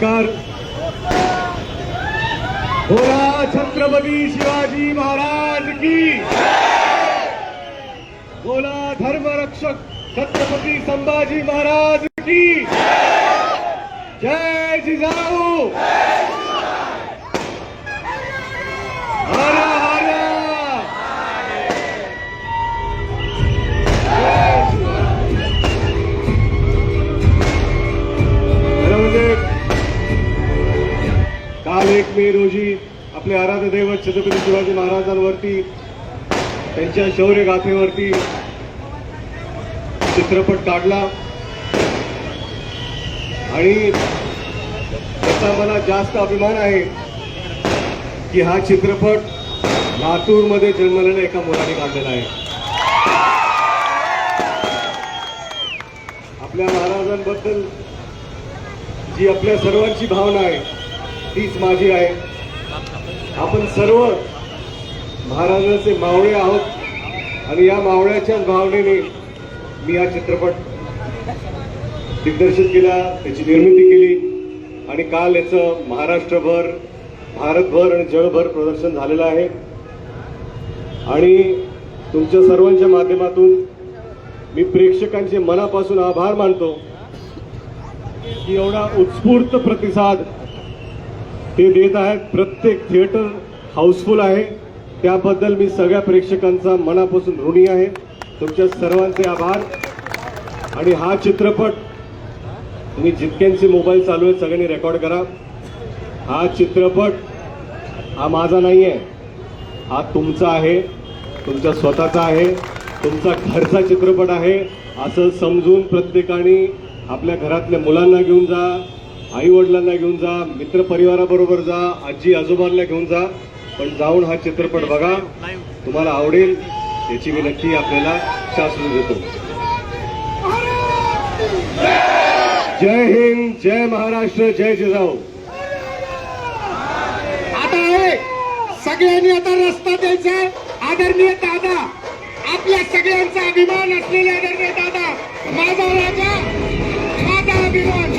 नमस्कार. बोला छत्रपती शिवाजी महाराज की. बोला धर्मरक्षक छत्रपती संभाजी महाराज की. जय जिजाऊ. हर हर. काल 1 मे रोजी आपले आराध्य दैवत छत्रपती शिवाजी महाराजांवरती त्यांच्या शौर्य गाथेवरती चित्रपट काढला आणि त्याचा मला जास्त अभिमान आहे की हा चित्रपट लातूरमध्ये जन्मलेल्या एका मुलाने काढलेला आहे. आपल्या महाराजांबद्दल जी आपल्या सर्वांची भावना आहे तीच माझी आहे. आपण सर्व महाराजांचे मावळे आहोत आणि या मावळ्याच्याच भावनेने मी हा चित्रपट दिग्दर्शित केला, त्याची निर्मिती केली आणि काल याचं महाराष्ट्रभर, भारतभर आणि जगभर प्रदर्शन झालेलं आहे. आणि तुमच्या सर्वांच्या माध्यमातून मी प्रेक्षकांचे मनापासून आभार मानतो की एवढा उत्स्फूर्त प्रतिसाद ते देत आहेत. प्रत्येक थिएटर हाऊसफुल आहे, त्याबद्दल मी सगळ्या प्रेक्षकांचा मनापासून ऋणी आहे. तुमच्या सर्वांचे आभार. आणि हा चित्रपट तुम्ही जितक्यांचे मोबाईल चालू आहेत सगळ्यांनी रेकॉर्ड करा. हा चित्रपट हा माझा नाही आहे, हा तुमचा आहे, तुमच्या स्वतःचा आहे, तुमचा घरचा चित्रपट आहे असं समजून प्रत्येकाने आपल्या घरातल्या मुलांना घेऊन जा, आई वडिलांना घेऊन जा, मित्रपरिवाराबरोबर जा, आजी आजोबांना घेऊन जा, पण जाऊन हा चित्रपट बघा, तुम्हाला आवडेल याची मी नक्की आपल्याला शासन देतो. जय हिंद, जय महाराष्ट्र, जय जिजाऊ. आता आहे सगळ्यांनी आता रस्ता द्यायचा. आदरणीय दादा, आपल्या सगळ्यांचा अभिमान असलेले आदरणीय दादा, माझा राजा, माझा अभिमान.